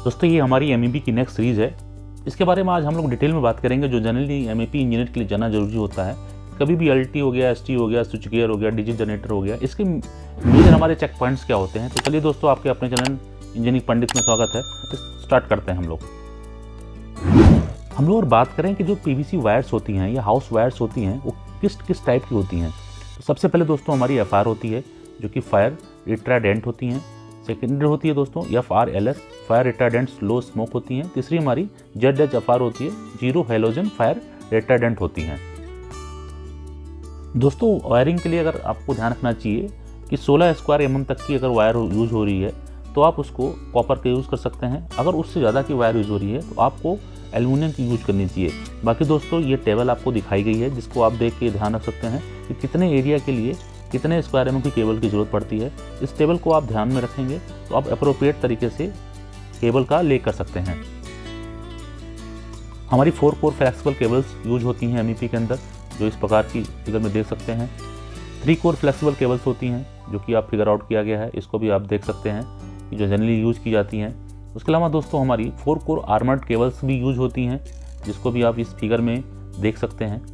दोस्तों ये हमारी MEP की नेक्स्ट सीरीज़ है। इसके बारे में आज हम लोग डिटेल में बात करेंगे, जो जनरली MEP इंजीनियर के लिए जानना जरूरी होता है। कभी भी LT हो गया, ST हो गया, स्विच गियर हो गया, डिजिट जनरेटर हो गया, इसके मेजर हमारे चेक पॉइंट्स क्या होते हैं। तो चलिए दोस्तों, आपके अपने चैनल इंजीनियरिंग पंडित में स्वागत है। तो स्टार्ट करते हैं हम लोग और बात करें कि जो PVC वायर्स होती हैं या हाउस वायर्स होती हैं वो किस टाइप की होती हैं। तो सबसे पहले दोस्तों हमारी FR होती है, जो कि फायर रिटार्डेंट होती हैं। सेकेंडरी होती है दोस्तों FRLS, fire retardant low smoke होती हैं। तीसरी हमारी ZHFR होती है, जीरो हेलोजन फायर रिटार्डेंट होती हैं। दोस्तों वायरिंग के लिए अगर आपको ध्यान रखना चाहिए कि 16 स्क्वायर mm तक की अगर वायर यूज़ हो रही है तो आप उसको कॉपर का यूज़ कर सकते हैं। अगर उससे ज़्यादा की वायर यूज़ हो रही है तो आपको एल्युमिनियम की यूज करनी चाहिए। बाकी दोस्तों ये टेबल आपको दिखाई गई है, जिसको आप देख के ध्यान रख सकते हैं कि कितने एरिया के लिए कितने स्क्वायर mm की केबल की ज़रूरत पड़ती है। इस टेबल को आप ध्यान में रखेंगे तो आप अप्रोप्रिएट तरीके से केबल का ले कर सकते हैं। हमारी 4 कोर फ्लेक्सिबल केबल्स यूज होती हैं MEP के अंदर, जो इस प्रकार की फिगर में देख सकते हैं। 3 कोर फ्लेक्सिबल केबल्स होती हैं, जो कि आप फिगर आउट किया गया है, इसको भी आप देख सकते हैं कि जो जनरली यूज की जाती हैं। उसके अलावा दोस्तों हमारी 4 कोर आर्मर्ड केबल्स भी यूज होती हैं, जिसको भी आप इस फिगर में देख सकते हैं।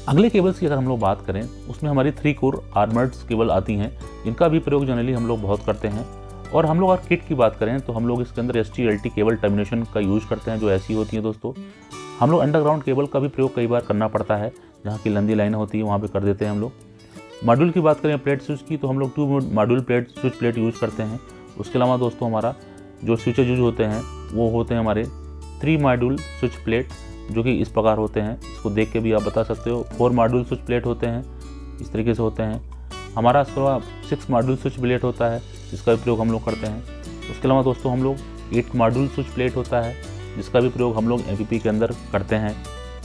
अगले केबल्स की अगर हम लोग बात करें, उसमें हमारी 3 कोर आर्मर्ड केबल आती हैं, जिनका भी प्रयोग जनरली हम लोग बहुत करते हैं। और हम लोग अगर किट की बात करें तो हम लोग इसके अंदर ST LT केबल टर्मिनेशन का यूज करते हैं, जो ऐसी होती है दोस्तों। हम लोग अंडरग्राउंड केबल का भी प्रयोग कई बार करना पड़ता है, जहाँ की लंबी लाइनें होती है वहाँ पे कर देते हैं हम लोग। मॉड्यूल की बात करें प्लेट स्विच की, तो हम लोग 2 module plate switch plate use करते हैं। उसके अलावा दोस्तों हमारा जो स्विचेज यूज होते हैं वो होते हैं हमारे 3 मॉड्यूल स्विच प्लेट, जो कि इस प्रकार होते हैं। इसको देख के भी आप बता सकते हो। 4 मॉड्यूल स्विच प्लेट होते हैं, इस तरीके से होते हैं। हमारा इसके अलावा 6 मॉड्यूल स्विच प्लेट होता है, जिसका भी प्रयोग हम लोग करते हैं। उसके अलावा दोस्तों हम लोग 8 मॉड्यूल स्विच प्लेट होता है, जिसका भी प्रयोग हम लोग MEP के अंदर करते हैं।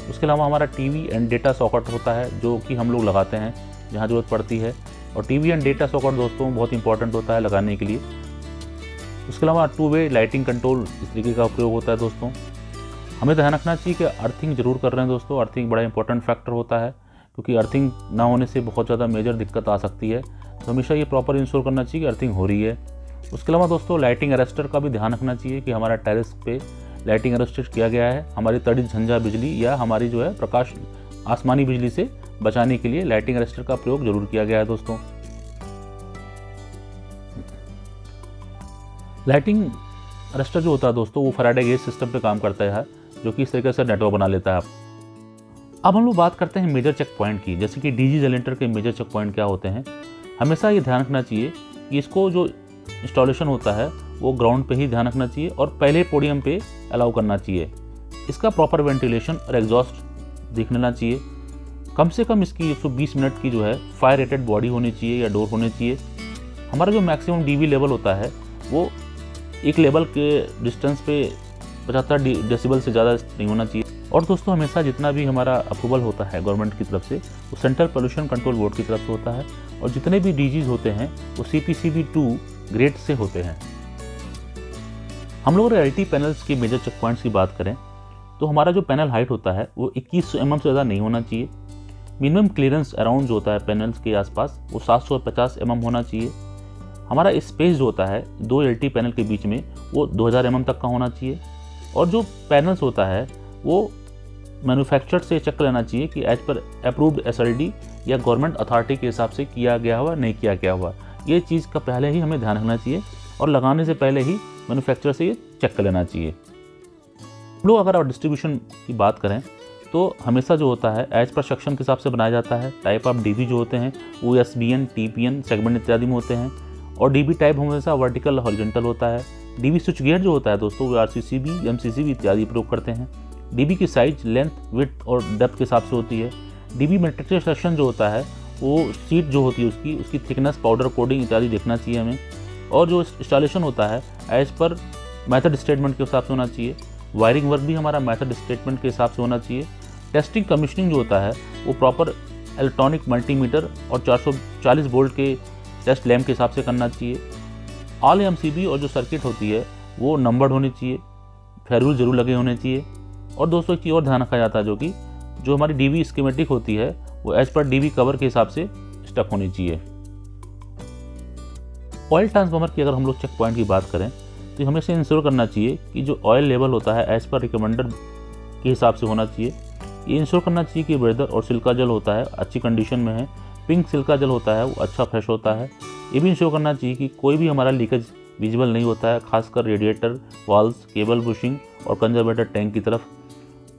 उसके अलावा हमारा TV एंड डेटा सॉकेट होता है, जो कि हम लोग लगाते हैं जहाँ ज़रूरत पड़ती है। और TV एंड डेटा सॉकेट दोस्तों बहुत इंपॉर्टेंट होता है लगाने के लिए। उसके अलावा 2 वे लाइटिंग कंट्रोल इस तरीके का प्रयोग होता है दोस्तों। हमें ध्यान रखना चाहिए कि अर्थिंग जरूर कर रहे हैं दोस्तों। अर्थिंग बड़ा इंपॉर्टेंट फैक्टर होता है, क्योंकि अर्थिंग ना होने से बहुत ज़्यादा मेजर दिक्कत आ सकती है। तो हमेशा ये प्रॉपर इंश्योर करना चाहिए कि अर्थिंग हो रही है। उसके अलावा दोस्तों लाइटिंग अरेस्टर का भी ध्यान रखना चाहिए कि हमारा टेरेस पे लाइटिंग अरेस्टर किया गया है। हमारी तड़ी झंझा बिजली या हमारी जो है प्रकाश आसमानी बिजली से बचाने के लिए लाइटिंग अरेस्टर का प्रयोग जरूर किया गया है दोस्तों। लाइटिंग अरेस्टर जो होता है दोस्तों, वो फैराडे गेज सिस्टम पे काम करता है, जो कि इस तरीके से नेटवर्क बना लेता है। अब हम लोग बात करते हैं मेजर चेक पॉइंट की, जैसे कि DG जनरेटर के मेजर चेक पॉइंट क्या होते हैं। हमेशा ये ध्यान रखना चाहिए कि इसको जो इंस्टॉलेशन होता है वो ग्राउंड पे ही ध्यान रखना चाहिए और पहले पोडियम पे अलाउ करना चाहिए। इसका प्रॉपर वेंटिलेशन और एग्जॉस्ट देख लेना चाहिए। कम से कम इसकी 120 मिनट की जो है फायर रेटेड बॉडी होनी चाहिए या डोर होनी चाहिए। हमारा जो मैक्सिमम DB लेवल होता है वो एक लेवल के डिस्टेंस पे 75 डेसिबल से ज़्यादा नहीं होना चाहिए। और दोस्तों हमेशा जितना भी हमारा अप्रूवल होता है गवर्नमेंट की तरफ से, वो सेंट्रल पोल्यूशन कंट्रोल बोर्ड की तरफ से होता है। और जितने भी DGs होते हैं वो CPCB2 ग्रेड से होते हैं। हम लोग अगर LT पैनल्स के मेजर चेक पॉइंट्स की बात करें तो हमारा जो पैनल हाइट होता है वो 2100 mm से ज़्यादा नहीं होना चाहिए। मिनिमम क्लियरेंस अराउंड जो होता है पैनल्स के आसपास वो 750 mm होना चाहिए। हमारा स्पेस जो होता है 2 LT पैनल के बीच में वो 2000 mm तक का होना चाहिए। और जो पैनल्स होता है वो मैन्युफैक्चरर से चेक लेना चाहिए कि एज पर अप्रूव्ड SLD या गवर्नमेंट अथॉरिटी के हिसाब से किया गया हुआ नहीं किया गया हुआ। ये चीज़ का पहले ही हमें ध्यान रखना चाहिए और लगाने से पहले ही मैन्युफैक्चरर से ये चेक कर लेना चाहिए। हम लोग अगर डिस्ट्रीब्यूशन की बात करें तो हमेशा जो होता है एज पर सेक्शन के हिसाब से बनाया जाता है। टाइप ऑफ DB जो होते हैं वो SBN, TPN सेगमेंट इत्यादि में होते हैं। और DB टाइप हमेशा वर्टिकल हॉरिजॉन्टल होता है। DB स्विच गियर जो होता है दोस्तों वो RCCB, MCCB इत्यादि प्रयोग करते हैं। DB की साइज लेंथ, विड्थ और डेप्थ के हिसाब से होती है। DB मैट्रिक्स सेक्शन जो होता है वो सीट जो होती है उसकी थिकनेस, पाउडर कोडिंग इत्यादि देखना चाहिए हमें। और जो इंस्टॉलेशन होता है एज पर मेथड स्टेटमेंट के हिसाब से होना चाहिए। वायरिंग वर्क भी हमारा मेथड स्टेटमेंट के हिसाब से होना चाहिए। टेस्टिंग कमीशनिंग जो होता है वो प्रॉपर इलेक्ट्रॉनिक मल्टीमीटर और 440 वोल्ट के टेस्ट लैम्प के हिसाब से करना चाहिए। ऑल MCB और जो सर्किट होती है वो नंबर्ड होनी चाहिए, फेरूल जरूर लगे होने चाहिए। और दोस्तों एक चीज़ और ध्यान रखा जाता है, जो हमारी DB स्कीमेटिक होती है वो एज पर DB कवर के हिसाब से स्टक होनी चाहिए। ऑयल ट्रांसफार्मर की अगर हम लोग चेक पॉइंट की बात करें तो हमें से इंश्योर करना चाहिए कि जो ऑयल लेवल होता है एज़ पर रिकमेंडेड के हिसाब से होना चाहिए। ये इंश्योर करना चाहिए कि ब्रेदर और सिल्का जल होता है अच्छी कंडीशन में है, पिंक सिल्का जल होता है वो अच्छा फ्रेश होता है। ये भी इंश्योर करना चाहिए कि कोई भी हमारा लीकेज विजिबल नहीं होता है, खासकर रेडिएटर, वाल्व्स, केबल बुशिंग और कंजर्वेटर टैंक की तरफ।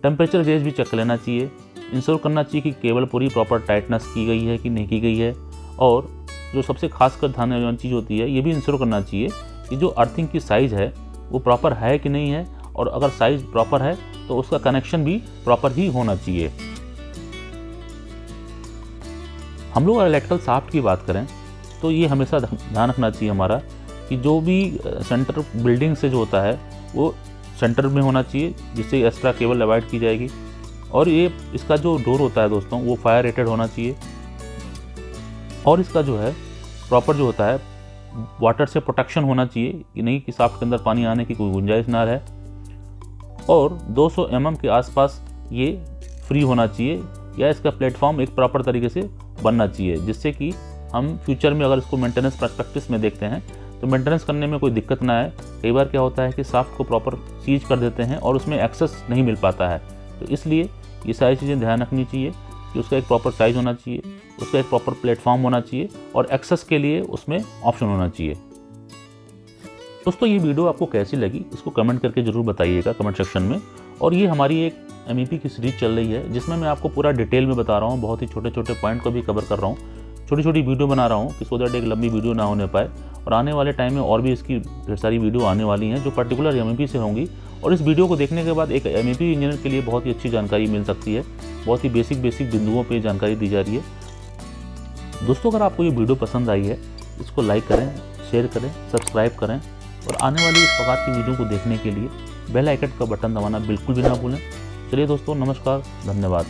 टेम्परेचर गेज भी चेक लेना चाहिए। इंश्योर करना चाहिए कि केबल पूरी प्रॉपर टाइटनेस की गई है कि नहीं की गई है। और जो सबसे खासकर ध्यान देने वाली चीज़ होती है, ये भी इंश्योर करना चाहिए कि जो अर्थिंग की साइज़ है वो प्रॉपर है कि नहीं है, और अगर साइज़ प्रॉपर है तो उसका कनेक्शन भी प्रॉपर ही होना चाहिए। हम लोग इलेक्ट्रिकल शाफ्ट की बात करें तो ये हमेशा ध्यान रखना चाहिए हमारा कि जो भी सेंटर बिल्डिंग से जो होता है वो सेंटर में होना चाहिए, जिससे एक्स्ट्रा केबल अवॉइड की जाएगी। और ये इसका जो डोर होता है दोस्तों वो फायर रेटेड होना चाहिए, और इसका जो है प्रॉपर जो होता है वाटर से प्रोटेक्शन होना चाहिए कि नहीं कि शाफ्ट के अंदर पानी आने की कोई गुंजाइश ना रहे। और 200 mm के आसपास ये फ्री होना चाहिए, या इसका प्लेटफॉर्म एक प्रॉपर तरीके से बनना चाहिए, जिससे कि हम फ्यूचर में अगर इसको मेंटेनेंस पर्सपेक्टिव में देखते हैं तो मेंटेनेंस करने में कोई दिक्कत ना आए। कई बार क्या होता है कि शाफ्ट को प्रॉपर सीज कर देते हैं और उसमें एक्सेस नहीं मिल पाता है, तो इसलिए ये सारी चीज़ें ध्यान रखनी चाहिए कि उसका एक प्रॉपर साइज़ होना चाहिए, उसका एक प्रॉपर प्लेटफॉर्म होना चाहिए, और एक्सेस के लिए उसमें ऑप्शन होना चाहिए। दोस्तों ये वीडियो आपको कैसी लगी इसको कमेंट करके ज़रूर बताइएगा कमेंट सेक्शन में। और ये हमारी एक MEP की सीरीज चल रही है जिसमें मैं आपको पूरा डिटेल में बता रहा हूँ, बहुत ही छोटे छोटे पॉइंट को भी कवर कर रहा हूँ, छोटी छोटी वीडियो बना रहा हूँ कि सो दैट एक लंबी वीडियो ना होने पाए। और आने वाले टाइम में और भी इसकी ढेर सारी वीडियो आने वाली हैं जो पर्टिकुलर MEP से होंगी, और इस वीडियो को देखने के बाद एक MEP इंजीनियर के लिए बहुत ही अच्छी जानकारी मिल सकती है। बहुत ही बेसिक बिंदुओं पर जानकारी दी जा रही है। दोस्तों अगर आपको ये वीडियो पसंद आई है इसको लाइक करें, शेयर करें, सब्सक्राइब करें, और आने वाली इस प्रकार की वीडियो को देखने के लिए बेल आइकन का बटन दबाना बिल्कुल भी ना भूलें। चलिए दोस्तों, नमस्कार, धन्यवाद।